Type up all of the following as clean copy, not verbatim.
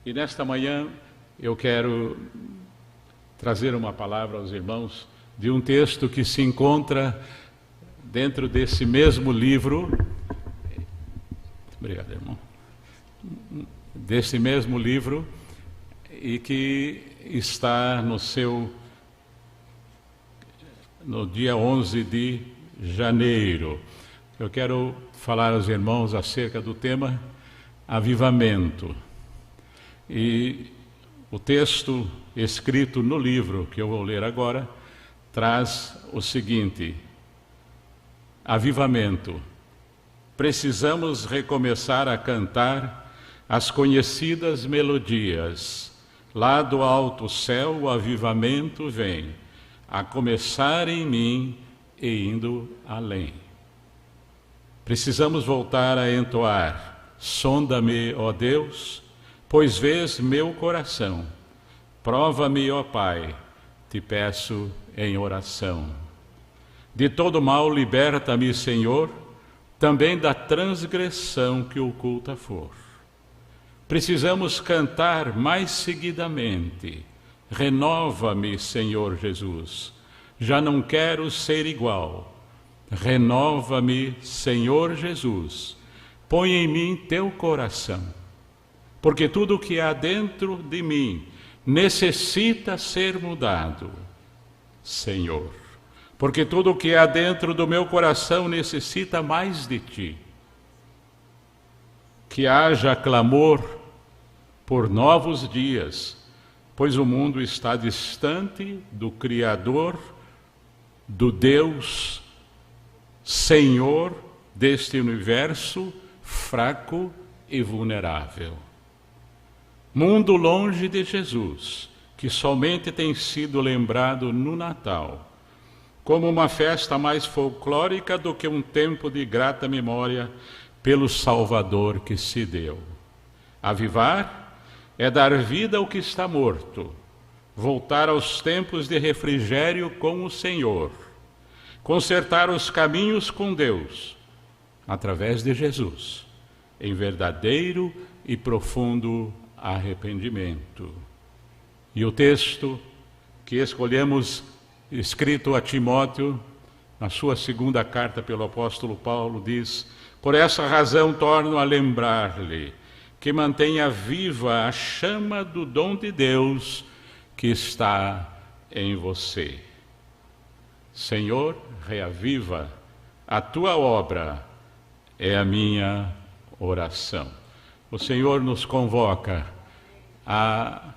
E nesta manhã eu quero trazer uma palavra aos irmãos de um texto que se encontra dentro desse mesmo livro. Obrigado, irmão. Desse mesmo livro e que está no dia 11 de janeiro. Eu quero falar aos irmãos acerca do tema avivamento. E o texto escrito no livro que eu vou ler agora traz o seguinte: avivamento. Precisamos recomeçar a cantar as conhecidas melodias. Lá do alto céu o avivamento vem, a começar em mim e indo além. Precisamos voltar a entoar: sonda-me, ó Deus, pois vês meu coração. Prova-me, ó Pai, te peço em oração. De todo mal liberta-me, Senhor, também da transgressão que oculta for. Precisamos cantar mais seguidamente: renova-me, Senhor Jesus, já não quero ser igual. Renova-me, Senhor Jesus, põe em mim teu coração, porque tudo o que há dentro de mim necessita ser mudado, Senhor, porque tudo o que há dentro do meu coração necessita mais de Ti. Que haja clamor por novos dias, pois o mundo está distante do Criador, do Deus, Senhor deste universo fraco e vulnerável. Mundo longe de Jesus, que somente tem sido lembrado no Natal, como uma festa mais folclórica do que um tempo de grata memória pelo Salvador que se deu. Avivar é dar vida ao que está morto, voltar aos tempos de refrigério com o Senhor, consertar os caminhos com Deus, através de Jesus, em verdadeiro e profundo arrependimento. E o texto que escolhemos, escrito a Timóteo, na sua segunda carta pelo apóstolo Paulo, diz: por essa razão torno a lembrar-lhe que mantenha viva a chama do dom de Deus que está em você. Senhor, reaviva a tua obra, é a minha oração. O Senhor nos convoca a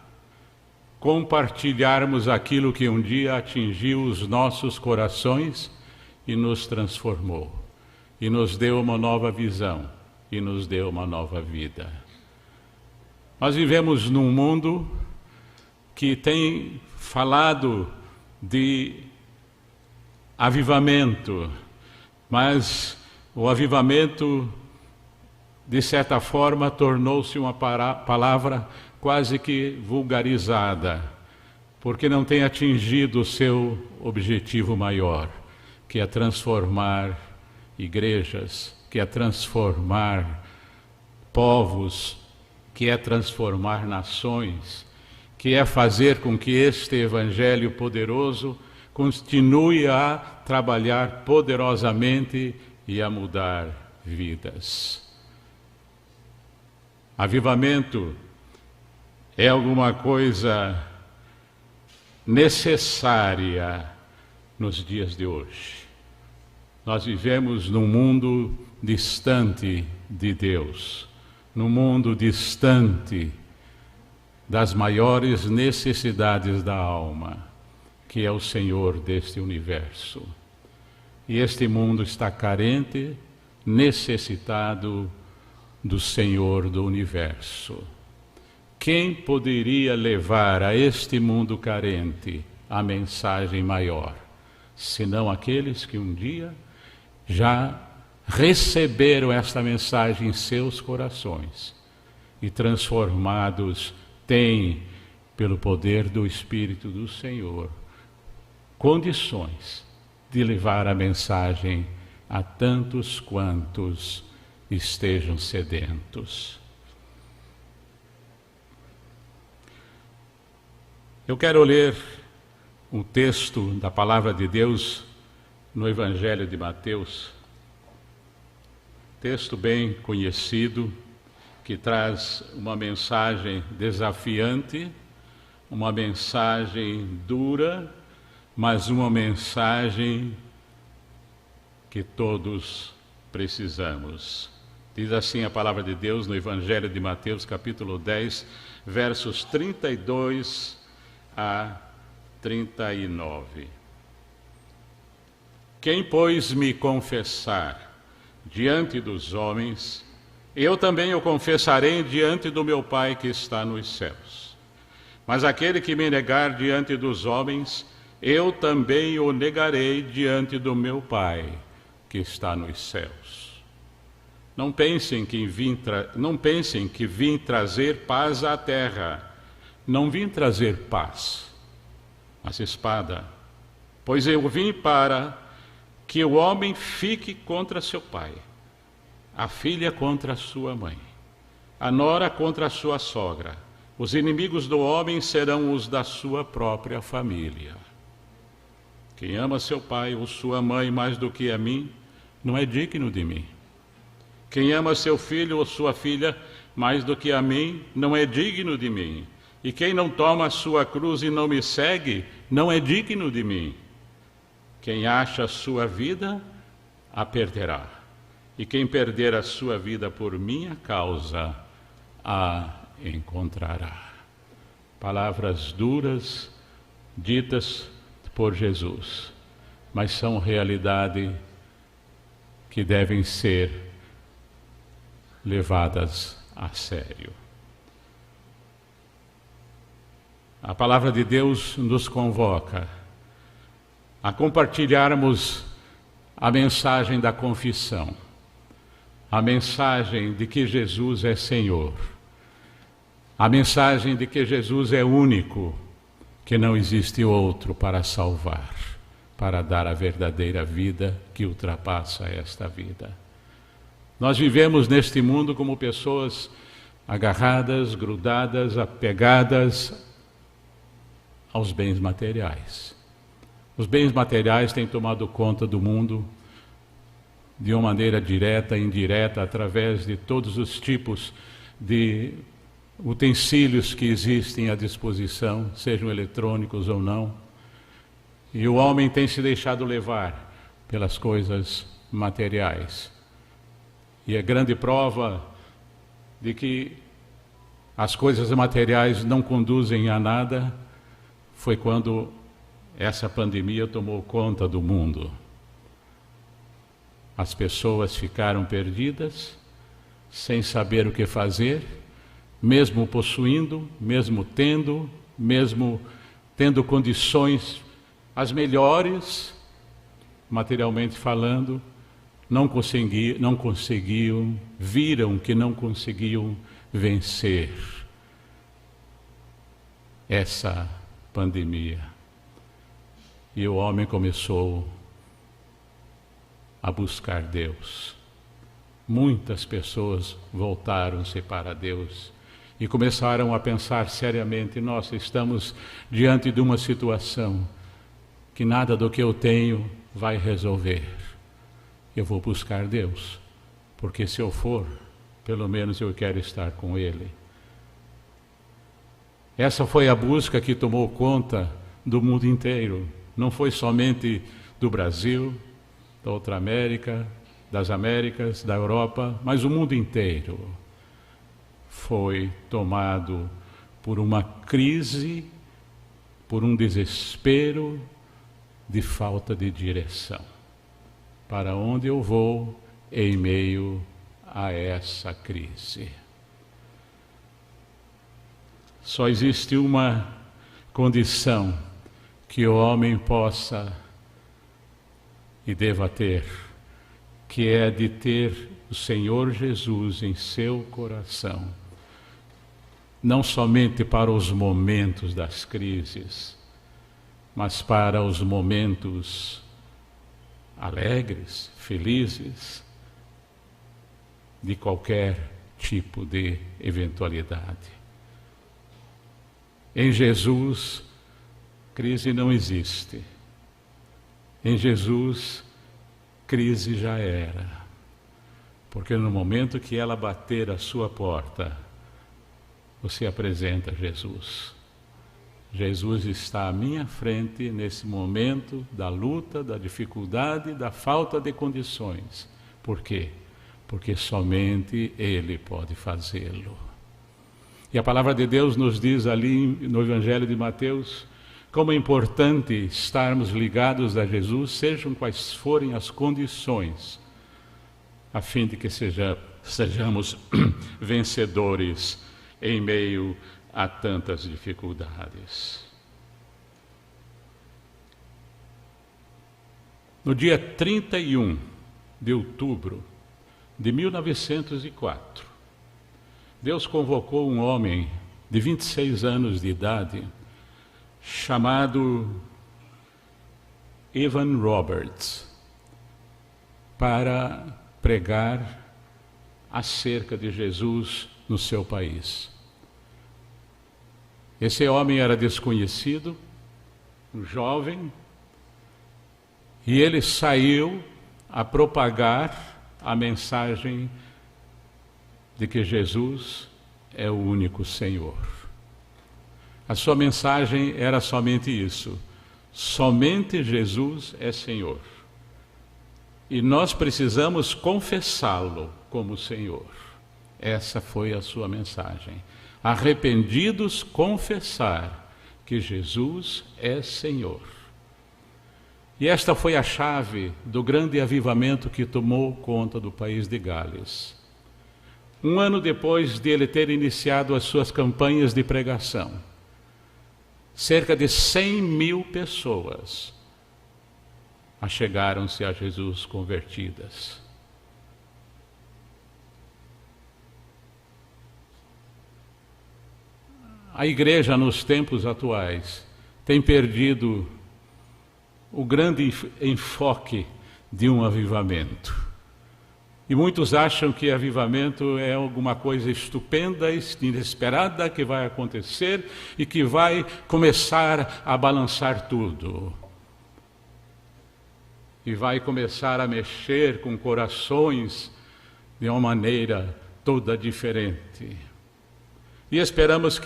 compartilharmos aquilo que um dia atingiu os nossos corações e nos transformou, e nos deu uma nova visão, e nos deu uma nova vida. Nós vivemos num mundo que tem falado de avivamento, mas o avivamento, de certa forma, tornou-se uma palavra quase que vulgarizada, porque não tem atingido o seu objetivo maior, que é transformar igrejas, que é transformar povos, que é transformar nações, que é fazer com que este evangelho poderoso continue a trabalhar poderosamente e a mudar vidas. Avivamento é alguma coisa necessária nos dias de hoje. Nós vivemos num mundo distante de Deus, num mundo distante das maiores necessidades da alma, que é o Senhor deste universo. E este mundo está carente, necessitado do Senhor do universo. Quem poderia levar a este mundo carente a mensagem maior, senão aqueles que um dia já receberam esta mensagem em seus corações e transformados têm, pelo poder do Espírito do Senhor, condições de levar a mensagem a tantos quantos estejam sedentos. Eu quero ler um texto da Palavra de Deus no Evangelho de Mateus, texto bem conhecido, que traz uma mensagem desafiante, uma mensagem dura, mas uma mensagem que todos precisamos. Diz assim a Palavra de Deus no Evangelho de Mateus, capítulo 10, versos 32 a 39. Quem, pois, me confessar diante dos homens, eu também o confessarei diante do meu Pai que está nos céus. Mas aquele que me negar diante dos homens, eu também o negarei diante do meu Pai que está nos céus. Não pensem que vim trazer paz à terra. Não vim trazer paz, mas espada. Pois eu vim para que o homem fique contra seu pai, a filha contra a sua mãe, a nora contra a sua sogra. Os inimigos do homem serão os da sua própria família. Quem ama seu pai ou sua mãe mais do que a mim, não é digno de mim. Quem ama seu filho ou sua filha mais do que a mim, não é digno de mim. E quem não toma a sua cruz e não me segue, não é digno de mim. Quem acha a sua vida, a perderá. E quem perder a sua vida por minha causa, a encontrará. Palavras duras, ditas por Jesus, mas são realidade que devem ser levadas a sério. A Palavra de Deus nos convoca a compartilharmos a mensagem da confissão, a mensagem de que Jesus é Senhor, a mensagem de que Jesus é único, que não existe outro para salvar, para dar a verdadeira vida que ultrapassa esta vida. Nós vivemos neste mundo como pessoas agarradas, grudadas, apegadas aos bens materiais. Os bens materiais têm tomado conta do mundo de uma maneira direta e indireta, através de todos os tipos de utensílios que existem à disposição, sejam eletrônicos ou não. E o homem tem se deixado levar pelas coisas materiais. E a grande prova de que as coisas materiais não conduzem a nada foi quando essa pandemia tomou conta do mundo. As pessoas ficaram perdidas, sem saber o que fazer, mesmo possuindo, mesmo tendo condições as melhores, materialmente falando, não conseguiam, viram que não conseguiam vencer essa pandemia. E o homem começou a buscar Deus. Muitas pessoas voltaram-se para Deus e começaram a pensar seriamente: nossa, estamos diante de uma situação que nada do que eu tenho vai resolver. Eu vou buscar Deus, porque se eu for, pelo menos eu quero estar com Ele. Essa foi a busca que tomou conta do mundo inteiro. Não foi somente do Brasil, da outra América, das Américas, da Europa, mas o mundo inteiro foi tomado por uma crise, por um desespero de falta de direção. Para onde eu vou em meio a essa crise? Só existe uma condição que o homem possa e deva ter, que é de ter o Senhor Jesus em seu coração, não somente para os momentos das crises, mas para os momentos alegres, felizes, de qualquer tipo de eventualidade. Em Jesus crise não existe. Em Jesus, crise já era. Porque no momento que ela bater a sua porta, você apresenta Jesus. Jesus está à minha frente nesse momento da luta, da dificuldade, da falta de condições. Por quê? Porque somente Ele pode fazê-lo. E a palavra de Deus nos diz ali no Evangelho de Mateus, como é importante estarmos ligados a Jesus, sejam quais forem as condições, a fim de que sejamos vencedores em meio a tantas dificuldades. No dia 31 de outubro de 1904, Deus convocou um homem de 26 anos de idade, chamado Evan Roberts, para pregar acerca de Jesus no seu país. Esse homem era desconhecido, um jovem, e ele saiu a propagar a mensagem de que Jesus é o único Senhor. A sua mensagem era somente isso: somente Jesus é Senhor. E nós precisamos confessá-lo como Senhor. Essa foi a sua mensagem. Arrependidos, confessar que Jesus é Senhor. E esta foi a chave do grande avivamento que tomou conta do país de Gales. Um ano depois de ele ter iniciado as suas campanhas de pregação, cerca de 100.000 pessoas achegaram-se a Jesus convertidas. A igreja nos tempos atuais tem perdido o grande enfoque de um avivamento. E muitos acham que avivamento é alguma coisa estupenda, inesperada, que vai acontecer e que vai começar a balançar tudo. E vai começar a mexer com corações de uma maneira toda diferente. E esperamos,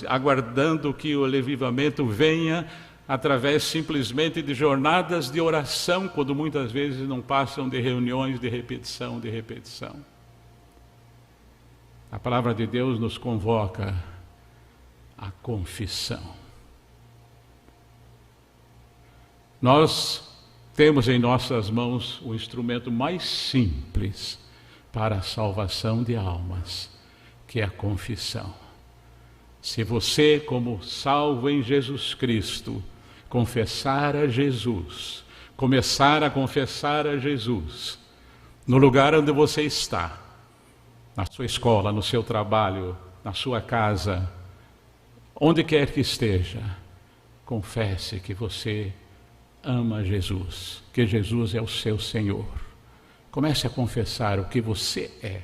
aguardando que o avivamento venha através simplesmente de jornadas de oração, quando muitas vezes não passam de reuniões de repetição, de repetição. A palavra de Deus nos convoca à confissão. Nós temos em nossas mãos o instrumento mais simples para a salvação de almas, que é a confissão. Se você, como salvo em Jesus Cristo, confessar a Jesus, começar a confessar a Jesus, no lugar onde você está, na sua escola, no seu trabalho, na sua casa, onde quer que esteja, confesse que você ama Jesus, que Jesus é o seu Senhor. Comece a confessar o que você é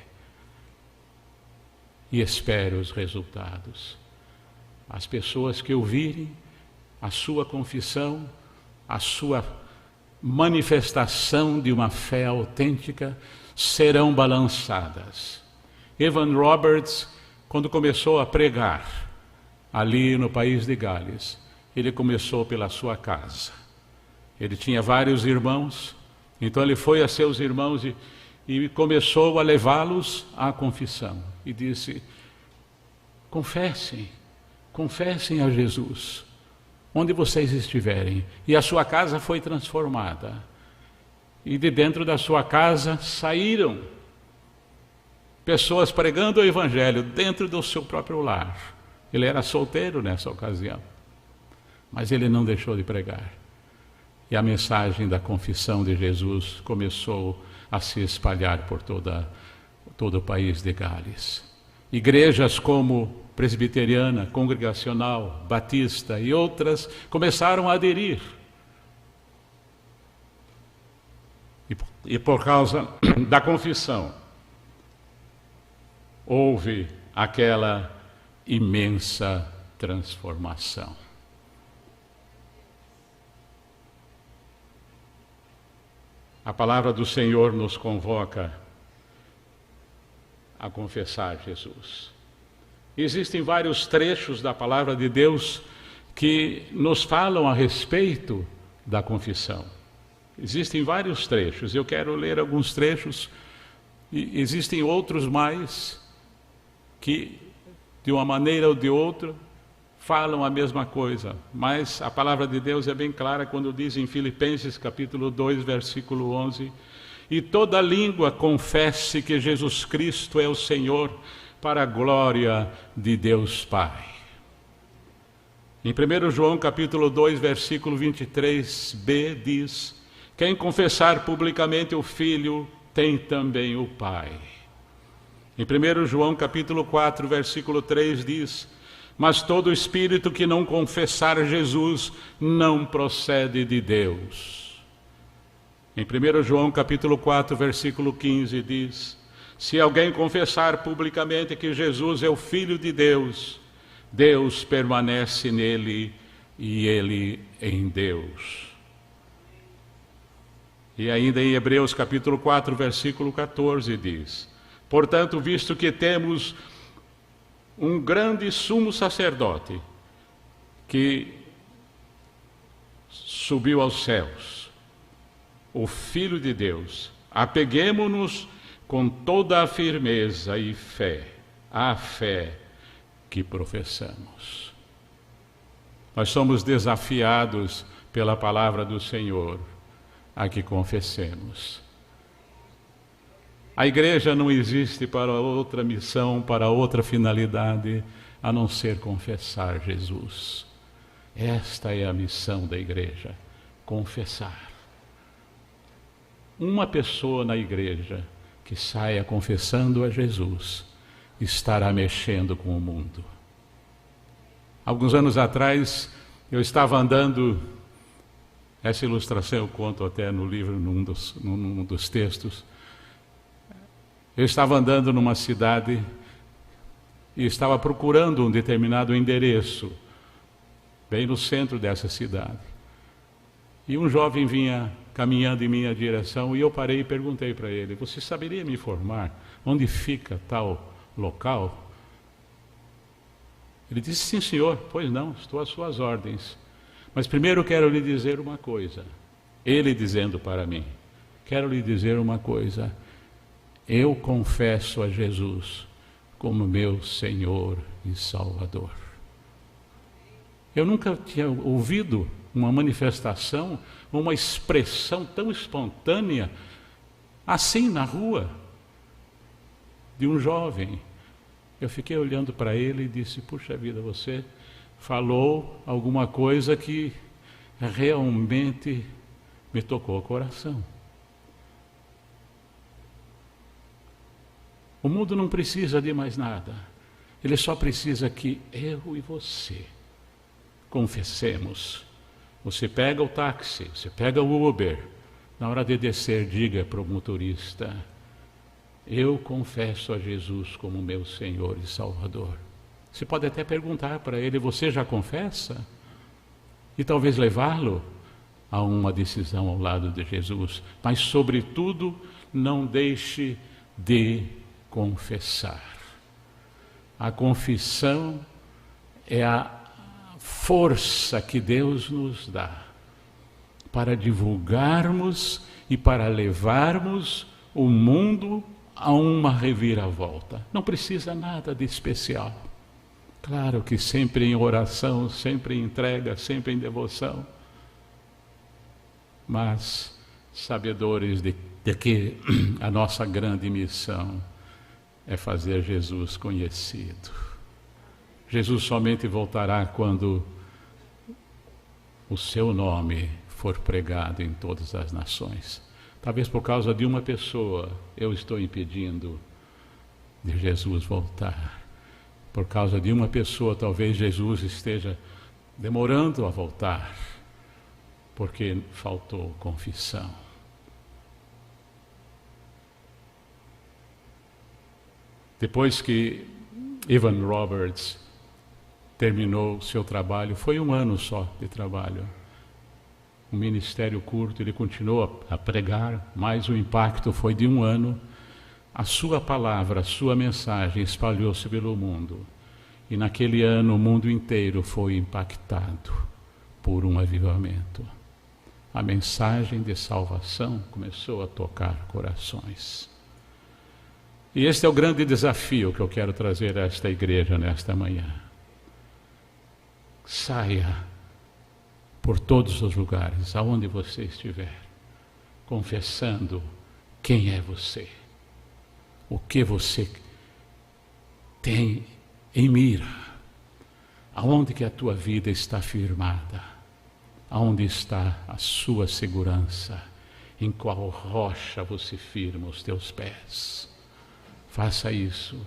e espere os resultados. As pessoas que ouvirem a sua confissão, a sua manifestação de uma fé autêntica, serão balançadas. Evan Roberts, quando começou a pregar ali no país de Gales, ele começou pela sua casa. Ele tinha vários irmãos, então ele foi a seus irmãos e começou a levá-los à confissão. E disse: confessem a Jesus, onde vocês estiverem. E a sua casa foi transformada. E de dentro da sua casa saíram pessoas pregando o Evangelho dentro do seu próprio lar. Ele era solteiro nessa ocasião, mas ele não deixou de pregar. E a mensagem da confissão de Jesus começou a se espalhar por todo o país de Gales. Igrejas como presbiteriana, congregacional, batista e outras começaram a aderir. E por causa da confissão, houve aquela imensa transformação. A palavra do Senhor nos convoca a confessar Jesus. Existem vários trechos da palavra de Deus que nos falam a respeito da confissão. Existem vários trechos, eu quero ler alguns trechos, e existem outros mais que, de uma maneira ou de outra, falam a mesma coisa, mas a palavra de Deus é bem clara quando diz em Filipenses capítulo 2, versículo 11: e toda língua confesse que Jesus Cristo é o Senhor, para a glória de Deus Pai. Em 1 João capítulo 2, versículo 23b diz: quem confessar publicamente o Filho, tem também o Pai. Em 1 João capítulo 4, versículo 3 diz: mas todo espírito que não confessar Jesus não procede de Deus. Em 1 João capítulo 4, versículo 15 diz: se alguém confessar publicamente que Jesus é o Filho de Deus, Deus permanece nele e ele em Deus. E ainda em Hebreus capítulo 4, versículo 14 diz: portanto, visto que temos um grande sumo sacerdote que subiu aos céus, o Filho de Deus, apeguemo-nos com toda a firmeza e fé, a fé que professamos. Nós somos desafiados pela palavra do Senhor a que confessemos. A igreja não existe para outra missão, para outra finalidade, a não ser confessar Jesus. Esta é a missão da igreja, confessar. Uma pessoa na igreja que saia confessando a Jesus estará mexendo com o mundo. Alguns anos atrás, eu estava andando, essa ilustração eu conto até no livro, num dos textos. Eu estava andando numa cidade e estava procurando um determinado endereço, bem no centro dessa cidade. E um jovem vinha caminhando em minha direção e eu parei e perguntei para ele: você saberia me informar onde fica tal local? Ele disse: sim, senhor. Pois não, estou às suas ordens. Mas primeiro quero lhe dizer uma coisa. Ele dizendo para mim: quero lhe dizer uma coisa. Eu confesso a Jesus como meu Senhor e Salvador. Eu nunca tinha ouvido uma manifestação, uma expressão tão espontânea, assim na rua, de um jovem. Eu fiquei olhando para ele e disse: puxa vida, você falou alguma coisa que realmente me tocou o coração. O mundo não precisa de mais nada. Ele só precisa que eu e você confessemos. Você pega o táxi, você pega o Uber. Na hora de descer, diga para o motorista: eu confesso a Jesus como meu Senhor e Salvador. Você pode até perguntar para ele: você já confessa? E talvez levá-lo a uma decisão ao lado de Jesus. Mas, sobretudo, não deixe de confessar. A confissão é a força que Deus nos dá para divulgarmos e para levarmos o mundo a uma reviravolta. Não precisa nada de especial. Claro que sempre em oração, sempre em entrega, sempre em devoção. Mas sabedores de que a nossa grande missão é fazer Jesus conhecido. Jesus somente voltará quando o seu nome for pregado em todas as nações. Talvez por causa de uma pessoa eu estou impedindo de Jesus voltar. Por causa de uma pessoa talvez Jesus esteja demorando a voltar, porque faltou confissão. Depois que Evan Roberts terminou seu trabalho, foi 1 ano só de trabalho, um ministério curto, ele continuou a pregar, mas o impacto foi de 1 ano. A sua palavra, a sua mensagem espalhou-se pelo mundo. E naquele ano o mundo inteiro foi impactado por um avivamento. A mensagem de salvação começou a tocar corações. E este é o grande desafio que eu quero trazer a esta igreja nesta manhã. Saia por todos os lugares, aonde você estiver, confessando quem é você, o que você tem em mira, aonde que a tua vida está firmada, aonde está a sua segurança, em qual rocha você firma os teus pés. Faça isso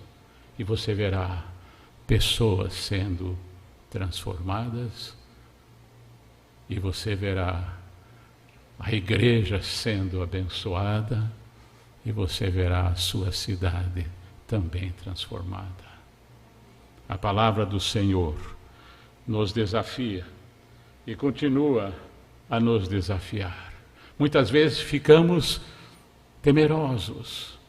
e você verá pessoas sendo transformadas, e você verá a igreja sendo abençoada, e você verá a sua cidade também transformada. A palavra do Senhor nos desafia e continua a nos desafiar. Muitas vezes ficamos temerosos.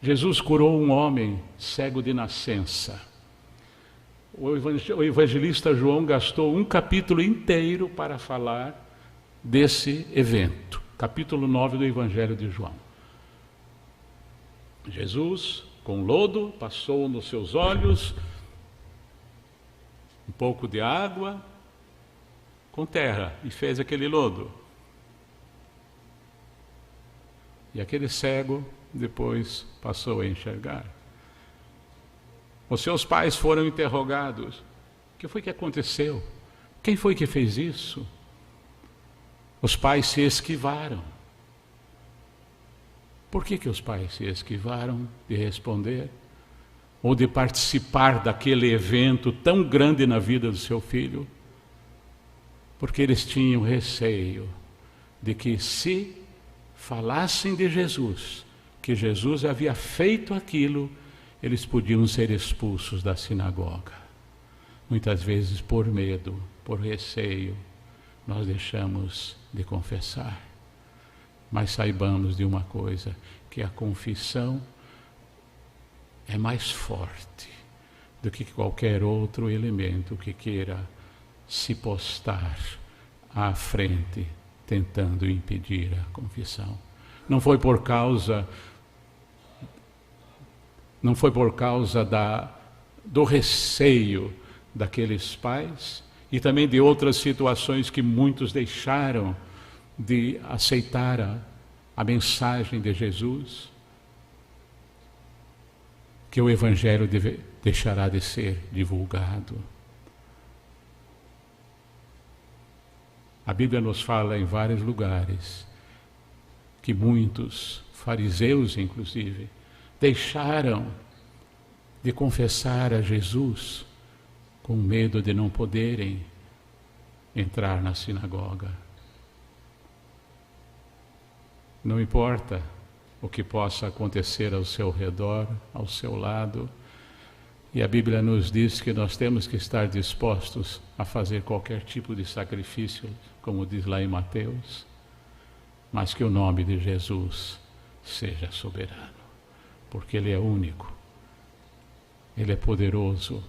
Jesus curou um homem cego de nascença. O evangelista João gastou um capítulo inteiro para falar desse evento. Capítulo 9 do Evangelho de João. Jesus, com lodo, passou nos seus olhos um pouco de água com terra e fez aquele lodo. E aquele cego depois passou a enxergar. Os seus pais foram interrogados. O que foi que aconteceu? Quem foi que fez isso? Os pais se esquivaram. Por que os pais se esquivaram de responder? Ou de participar daquele evento tão grande na vida do seu filho? Porque eles tinham receio de que, se falassem de Jesus, que Jesus havia feito aquilo, eles podiam ser expulsos da sinagoga. Muitas vezes, por medo, por receio, nós deixamos de confessar. Mas saibamos de uma coisa, que a confissão é mais forte do que qualquer outro elemento que queira se postar à frente, tentando impedir a confissão. Não foi por causa do receio daqueles pais e também de outras situações que muitos deixaram de aceitar a mensagem de Jesus, que o Evangelho deixará de ser divulgado. A Bíblia nos fala em vários lugares que muitos, fariseus inclusive, deixaram de confessar a Jesus com medo de não poderem entrar na sinagoga. Não importa o que possa acontecer ao seu redor, ao seu lado, e a Bíblia nos diz que nós temos que estar dispostos a fazer qualquer tipo de sacrifício, como diz lá em Mateus, mas que o nome de Jesus seja soberano, porque Ele é único, Ele é poderoso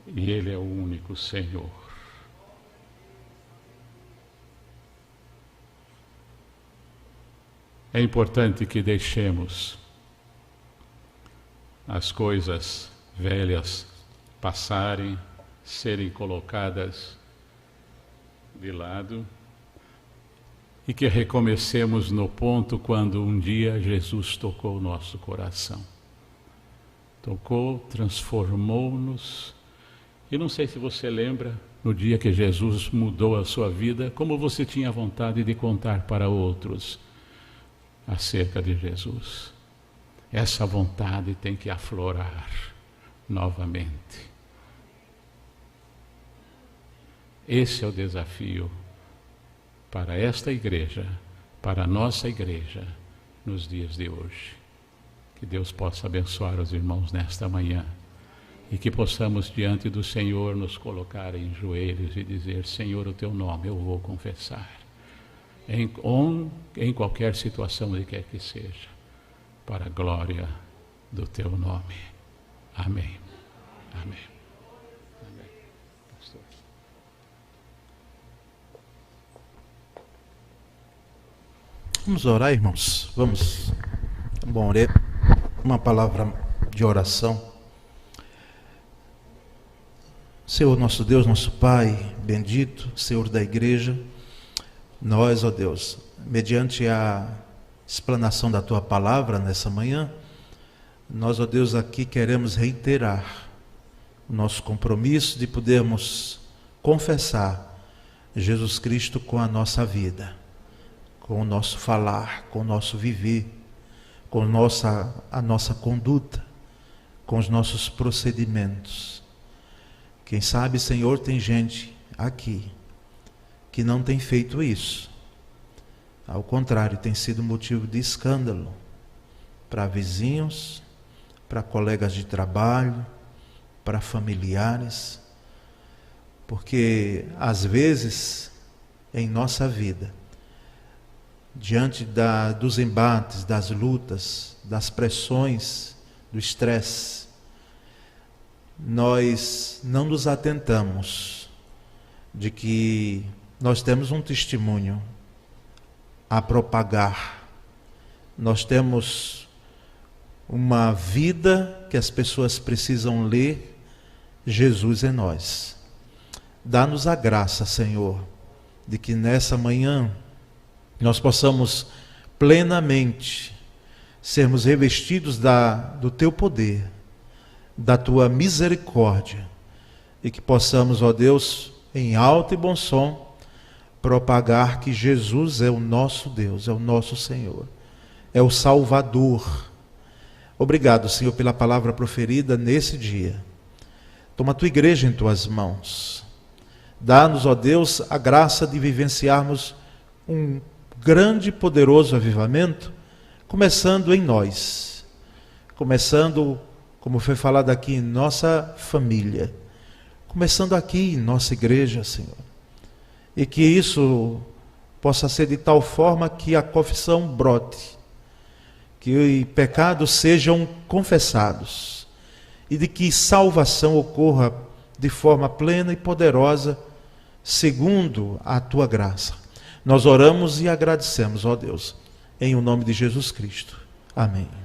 e Ele é o único Senhor. É importante que deixemos as coisas velhas passarem, serem colocadas de lado e que recomecemos no ponto quando um dia Jesus tocou o nosso coração. Tocou, transformou-nos. E não sei se você lembra, no dia que Jesus mudou a sua vida, como você tinha vontade de contar para outros acerca de Jesus. Essa vontade tem que aflorar novamente. Esse é o desafio para esta igreja, para a nossa igreja, nos dias de hoje. Que Deus possa abençoar os irmãos nesta manhã, e que possamos diante do Senhor nos colocar em joelhos e dizer: Senhor, o teu nome eu vou confessar, em qualquer situação de quer que seja, para a glória do teu nome. Amém. Amém. Amém. Pastor. Vamos orar, irmãos. Vamos. Bom, uma palavra de oração. Senhor nosso Deus, nosso Pai bendito, Senhor da igreja, nós, ó Deus, mediante a explanação da Tua palavra nessa manhã, nós, ó Deus, aqui queremos reiterar o nosso compromisso de podermos confessar Jesus Cristo com a nossa vida, com o nosso falar, com o nosso viver, com a nossa conduta, com os nossos procedimentos. Quem sabe, Senhor, tem gente aqui que não tem feito isso. Ao contrário, tem sido motivo de escândalo para vizinhos, para colegas de trabalho, para familiares, porque às vezes em nossa vida, diante dos embates, das lutas, das pressões, do estresse, nós não nos atentamos de que nós temos um testemunho a propagar, nós temos uma vida que as pessoas precisam ler, Jesus em nós. Dá-nos a graça, Senhor, de que nessa manhã nós possamos plenamente sermos revestidos do Teu poder, da Tua misericórdia, e que possamos, ó Deus, em alto e bom som, propagar que Jesus é o nosso Deus, é o nosso Senhor, é o Salvador. Obrigado, Senhor, pela palavra proferida nesse dia. Toma a Tua igreja em Tuas mãos. Dá-nos, ó Deus, a graça de vivenciarmos um grande e poderoso avivamento, começando em nós, começando, como foi falado aqui, em nossa família, começando aqui em nossa igreja, Senhor. E que isso possa ser de tal forma que a confissão brote, que pecados sejam confessados, e de que salvação ocorra de forma plena e poderosa, segundo a Tua graça. Nós oramos e agradecemos, ó Deus, em o nome de Jesus Cristo. Amém.